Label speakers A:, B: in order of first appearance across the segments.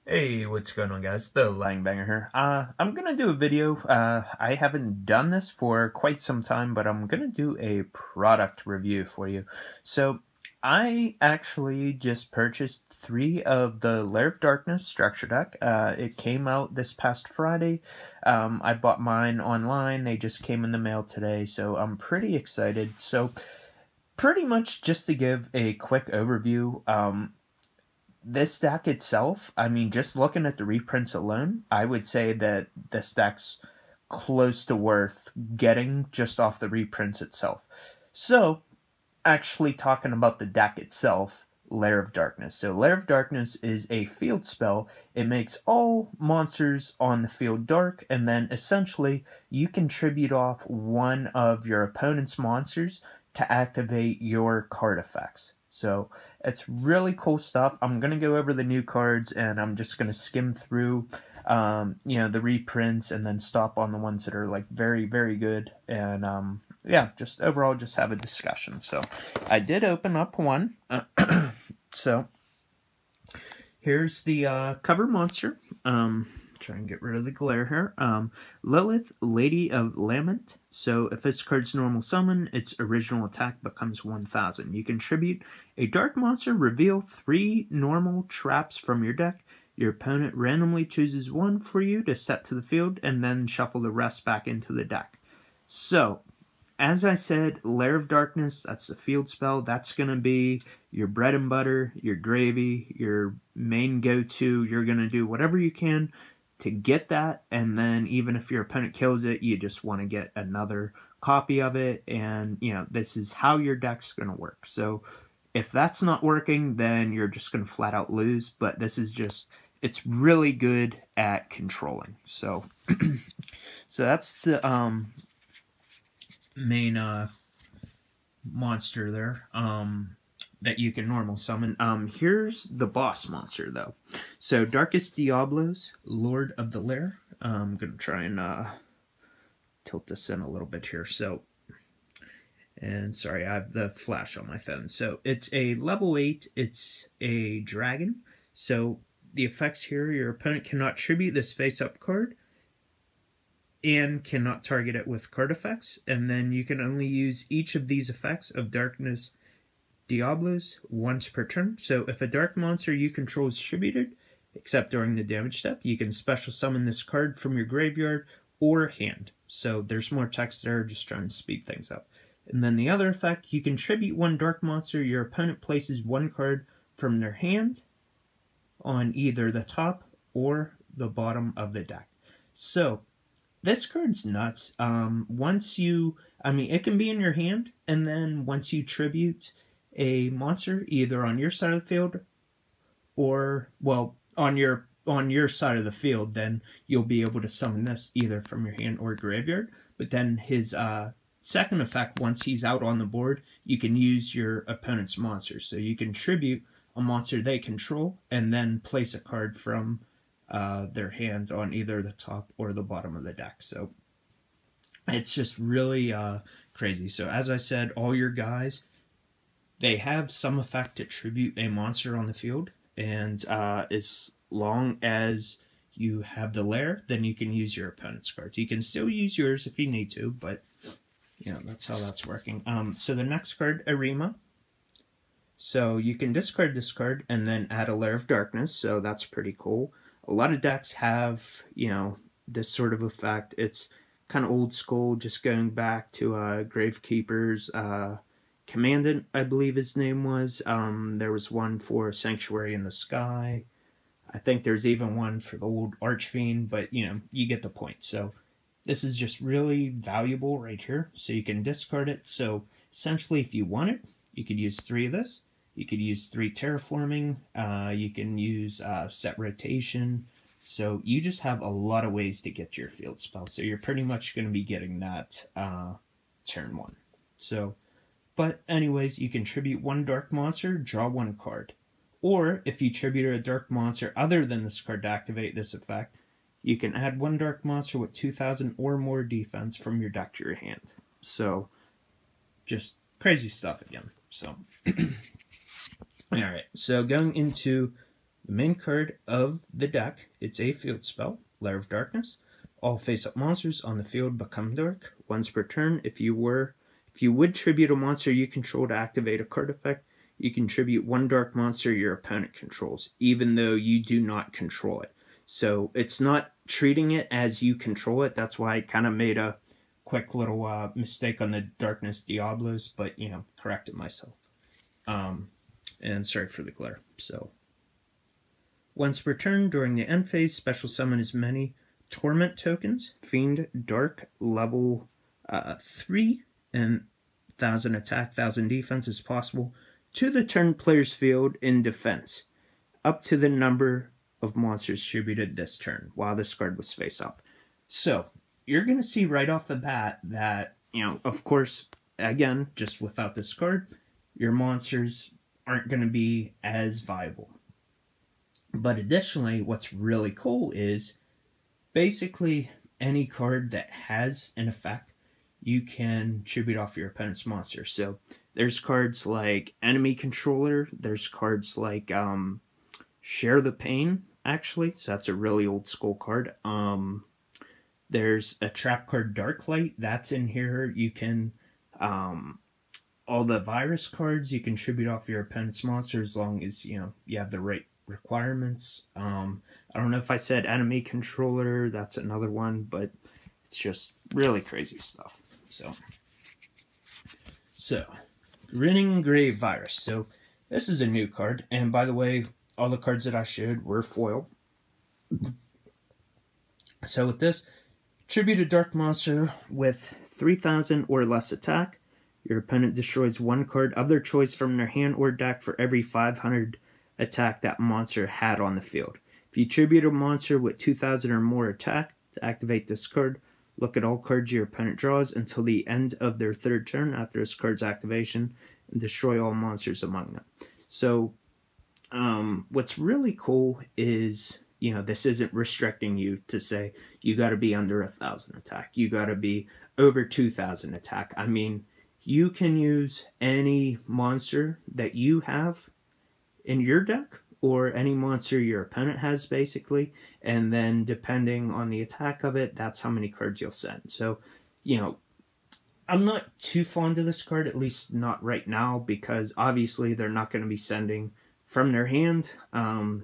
A: Hey, what's going on, guys? The Langbanger here. I'm gonna do a video. I haven't done this for quite some time, but I'm gonna do a product review for you. So, I actually just purchased 3 of the Lair of Darkness structure deck. It came out this past Friday. I bought mine online. They just came in the mail today, so I'm pretty excited. So, pretty much just to give a quick overview, this deck itself, I mean, just looking at the reprints alone, I would say that this deck's close to worth getting just off the reprints itself. So, actually talking about the deck itself, Lair of Darkness. So, Lair of Darkness is a field spell. It makes all monsters on the field dark, and then essentially you can tribute off one of your opponent's monsters to activate your card effects. So, it's really cool stuff. I'm going to go over the new cards and I'm just going to skim through the reprints and then stop on the ones that are like very, very good. And yeah, just overall, just have a discussion. So I did open up one. So here's the cover monster. Try and get rid of the glare here. Lilith, Lady of Lament. So if this card's normal summon, its original attack becomes 1000. You can tribute a dark monster, reveal 3 normal traps from your deck. Your opponent randomly chooses one for you to set to the field, and then shuffle the rest back into the deck. So, as I said, Lair of Darkness, that's the field spell. That's going to be your bread and butter, your gravy, your main go-to. You're going to do whatever you can to get that, and then even if your opponent kills it, you just want to get another copy of it, and this is how your deck's going to work. So if that's not working, then you're just going to flat out lose, but this is just, it's really good at controlling. So so that's the main monster there that you can normal summon. Here's the boss monster though. So Darkest Diablos, Lord of the Lair. I'm gonna try and tilt this in a little bit here. So, and sorry, I have the flash on my phone. So it's a level 8. It's a dragon. So the effects here: your opponent cannot tribute this face-up card and cannot target it with card effects. And then you can only use each of these effects of Darkness Diablos once per turn. So if a dark monster you control is tributed, except during the damage step, you can special summon this card from your graveyard or hand. So there's more text there, just trying to speed things up. And then the other effect, you can tribute one dark monster. Your opponent places one card from their hand on either the top or the bottom of the deck. So this card's nuts. Once you, it can be in your hand, and then once you tribute a monster either on your side of the field or, well, on your side of the field, then you'll be able to summon this either from your hand or graveyard. But then his second effect, once he's out on the board, you can use your opponent's monster. So you can tribute a monster they control and then place a card from their hand on either the top or the bottom of the deck. So it's just really crazy. So as I said, all your guys, they have some effect to tribute a monster on the field, and as long as you have the Lair, then you can use your opponent's cards. You can still use yours if you need to, but that's how that's working. So the next card, Arima. So you can discard this card and then add a Lair of Darkness, so that's pretty cool. A lot of decks have, this sort of effect. It's kind of old school, just going back to Gravekeeper's Commandant, I believe his name was. There was one for Sanctuary in the Sky. I think there's even one for the old Archfiend, but you get the point. So this is just really valuable right here. So you can discard it. So essentially, if you want it, you could use 3 of this. You could use 3 terraforming. You can use set rotation. So you just have a lot of ways to get your field spell. So you're pretty much going to be getting that turn 1. So, but anyways, you can tribute one dark monster, draw 1 card. Or if you tribute a dark monster other than this card to activate this effect, you can add 1 dark monster with 2000 or more defense from your deck to your hand. So, just crazy stuff again. So, alright, so going into The main card of the deck, it's a field spell, Lair of Darkness. All face-up monsters on the field become dark once per turn. If you would tribute a monster you control to activate a card effect, you can tribute one dark monster your opponent controls, even though you do not control it. So it's not treating it as you control it. That's why I kind of made a quick little mistake on the Darkness Diablos, but, corrected myself. And sorry for the glare. So, once per turn, during the end phase, special summon as many Torment tokens, Fiend, Dark, level 3, and 1000 attack, 1000 defense as possible, to the turn player's field in defense, up to the number of monsters tributed this turn, while this card was face up. So, you're going to see right off the bat that, of course, again, just without this card, your monsters aren't going to be as viable. But additionally, what's really cool is basically any card that has an effect, you can tribute off your opponent's monster. So there's cards like Enemy Controller, there's cards like Share the Pain, actually, so that's a really old school card. There's a trap card, Dark Light, that's in here. You can, all the virus cards, you can tribute off your opponent's monster as long as, you have the right requirements. I don't know if I said Enemy Controller, that's another one, but it's just really crazy stuff. So Grinning Grave Virus. So this is a new card, and by the way, all the cards that I showed were foil. So with this, tribute a dark monster with 3000 or less attack. Your opponent destroys one card of their choice from their hand or deck for every 500 attack that monster had on the field. If you tribute a monster with 2000 or more attack, to activate this card, look at all cards your opponent draws until the end of their third turn after this card's activation, and destroy all monsters among them. So, what's really cool is, this isn't restricting you to say, you got to be under 1000 attack, you got to be over 2000 attack. I mean, you can use any monster that you have in your deck, or any monster your opponent has, basically, and then depending on the attack of it, that's how many cards you'll send. So, I'm not too fond of this card, at least not right now, because obviously they're not going to be sending from their hand,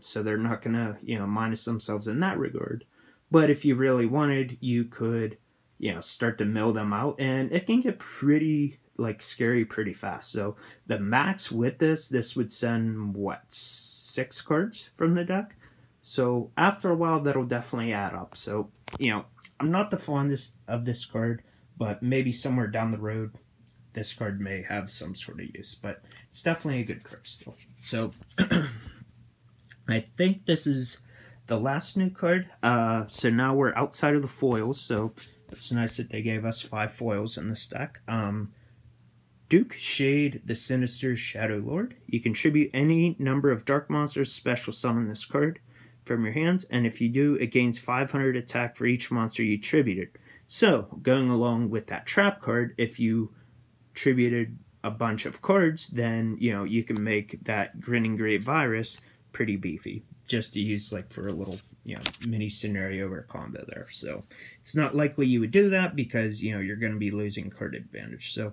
A: so they're not going to, minus themselves in that regard. But if you really wanted, you could, start to mill them out, and it can get pretty, scary pretty fast. So the max with this would send, 6 cards from the deck? So after a while, that'll definitely add up. So, I'm not the fondest of this card, but maybe somewhere down the road, this card may have some sort of use. But it's definitely a good card still. So, I think this is the last new card. So now we're outside of the foils, so it's nice that they gave us 5 foils in this deck. Duke Shade, the Sinister Shadow Lord. You can tribute any number of dark monsters, special summon this card from your hands, and if you do, it gains 500 attack for each monster you tributed. So, going along with that trap card, if you tributed a bunch of cards, then, you can make that Grinning Grave Virus pretty beefy, just to use, for a little, mini scenario or combo there. So, it's not likely you would do that, because, you're going to be losing card advantage. So,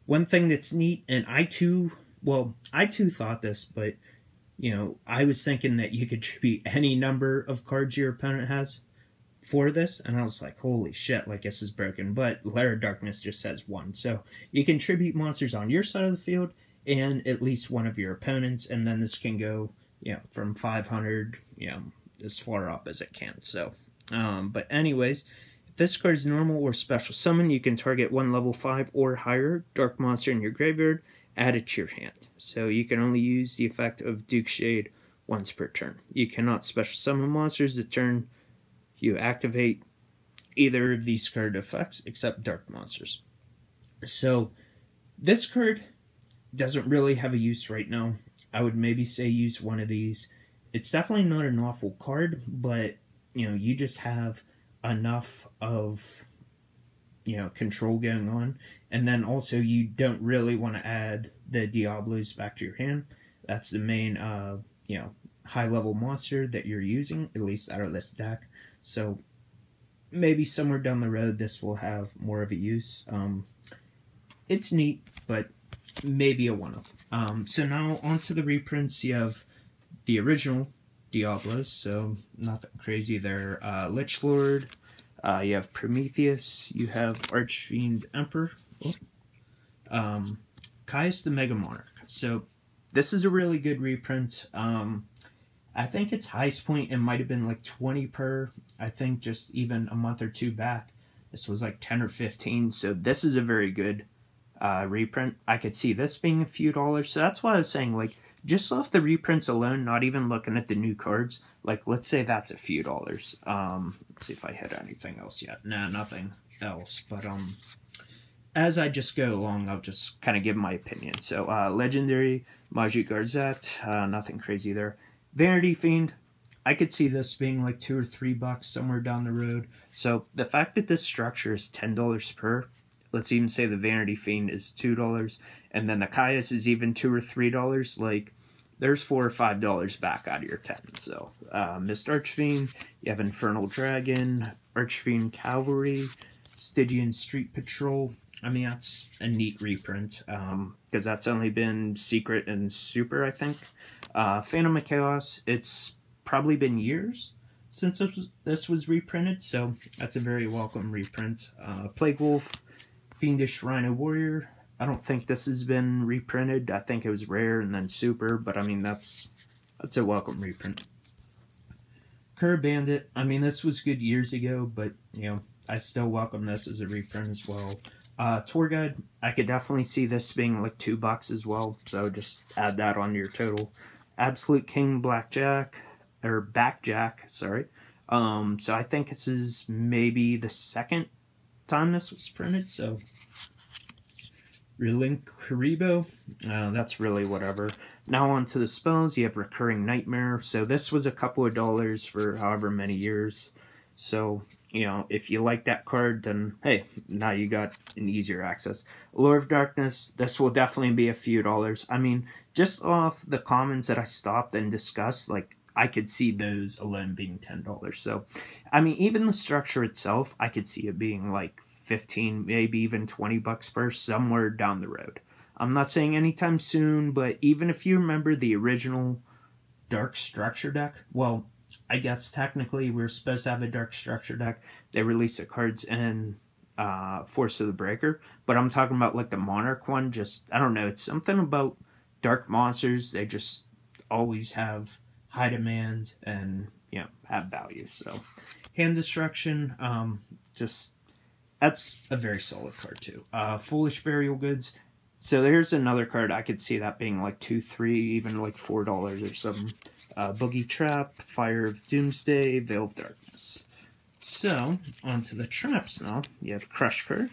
A: one thing that's neat, and I too thought this, but, I was thinking that you could tribute any number of cards your opponent has for this, and I was like, holy shit, this is broken. But Lair of Darkness just says 1. So you can tribute monsters on your side of the field and at least one of your opponents, and then this can go, from 500, as far up as it can. So, but anyways, if this card is normal or special summon, you can target one level 5 or higher dark monster in your graveyard, add it to your hand. So you can only use the effect of Duke Shade once per turn. You cannot special summon monsters the turn you activate either of these card effects except dark monsters. So this card doesn't really have a use right now. I would maybe say use one of these. It's definitely not an awful card, but you just have enough of control going on, and then also you don't really want to add the Diablos back to your hand. That's the main high-level monster that you're using, at least out of this deck. So maybe somewhere down the road this will have more of a use. It's neat, but maybe a one-off. So now onto the reprints. You have the original Diablos, so nothing crazy there. Lich Lord, you have Prometheus, you have Archfiend Emperor, Caius the Mega Monarch. So this is a really good reprint. I think its highest point, it might have been like 20 per. I think just even a month or two back, this was like 10 or 15. So this is a very good reprint. I could see this being a few dollars. So that's why I was saying, like, just off the reprints alone, not even looking at the new cards, like, let's say that's a few dollars. Let's see if I hit anything else yet. Nah, nothing else. But as I just go along, I'll just kind of give my opinion. So Legendary, Magi Garzette, nothing crazy there. Vanity Fiend, I could see this being like $2 or $3 somewhere down the road. So the fact that this structure is $10 per, let's even say the Vanity Fiend is $2, and then the Caius is even $2 or $3, like, there's $4 or $5 back out of your 10. So Mist Archfiend, you have Infernal Dragon, Archfiend Cavalry, Stygian Street Patrol. I mean, that's a neat reprint, because that's only been Secret and Super, I think. Phantom of Chaos, it's probably been years since this was reprinted, so that's a very welcome reprint. Plague Wolf, Fiendish Rhino Warrior, I don't think this has been reprinted. I think it was rare and then super, but I mean, that's a welcome reprint. Cur Bandit, I mean, this was good years ago, but, you know, I still welcome this as a reprint as well. Tour Guide, I could definitely see this being like $2 as well, so just add that on your total. Absolute King Blackjack, or Backjack, sorry. So I think this is maybe the second time this was printed, so Relink Karibo, that's really whatever. Now on to the spells. You have Recurring Nightmare, so this was a couple of dollars for however many years. So, you know, if you like that card, then hey, now you got an easier access. Lure of Darkness, this will definitely be a few dollars. I mean, just off the commons that I stopped and discussed, like, I could see those alone being $10. So, I mean, even the structure itself, I could see it being like 15, maybe even $20 per, somewhere down the road. I'm not saying anytime soon, but even if you remember the original Dark Structure deck, well, I guess technically we're supposed to have a Dark Structure deck. They released the cards in Force of the Breaker, but I'm talking about like the Monarch one. Just, I don't know, it's something about dark monsters. They just always have high demand and, you know, have value. So, Hand Destruction, just, that's a very solid card too. Foolish Burial Goods. So there's another card. I could see that being like $2, $3, even like $4 or something. Boogie Trap, Fire of Doomsday, Veil of Darkness. So, onto the traps now. You have Crush card,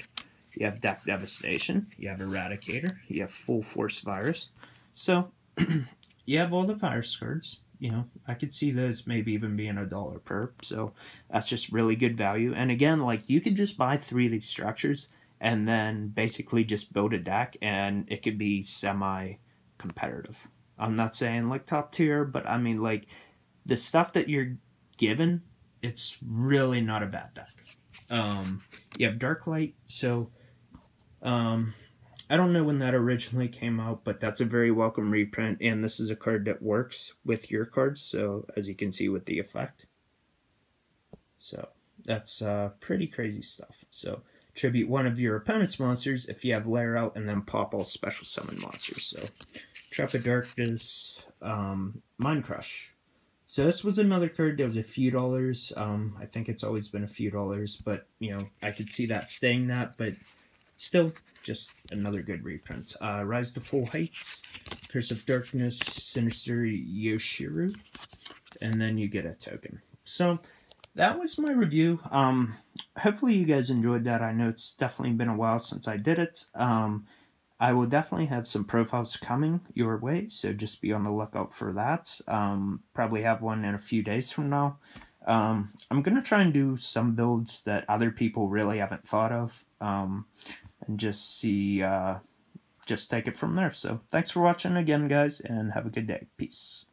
A: you have Deck Devastation, you have Eradicator, you have Full Force Virus. So, you have all the virus cards. You know, I could see those maybe even being $1 per. So, that's just really good value. And again, like, you could just buy 3 of these structures and then basically just build a deck, and it could be semi-competitive. I'm not saying like top tier, but I mean like the stuff that you're given, it's really not a bad deck. You have Darklight, so I don't know when that originally came out, but that's a very welcome reprint, and this is a card that works with your cards, so as you can see with the effect. So that's pretty crazy stuff. So tribute one of your opponent's monsters if you have Lair out, and then pop all special summon monsters. So Trap of Darkness, Mind Crush. So this was another card that was a few dollars. I think it's always been a few dollars, but, you know, I could see that staying that, but still, just another good reprint. Rise to Full Heights, Curse of Darkness, Sinister Yoshiru, and then you get a token. So that was my review. Hopefully you guys enjoyed that. I know it's definitely been a while since I did it. I will definitely have some profiles coming your way, so just be on the lookout for that. Probably have one in a few days from now. I'm going to try and do some builds that other people really haven't thought of, and just see, just take it from there. So thanks for watching again, guys, and have a good day. Peace.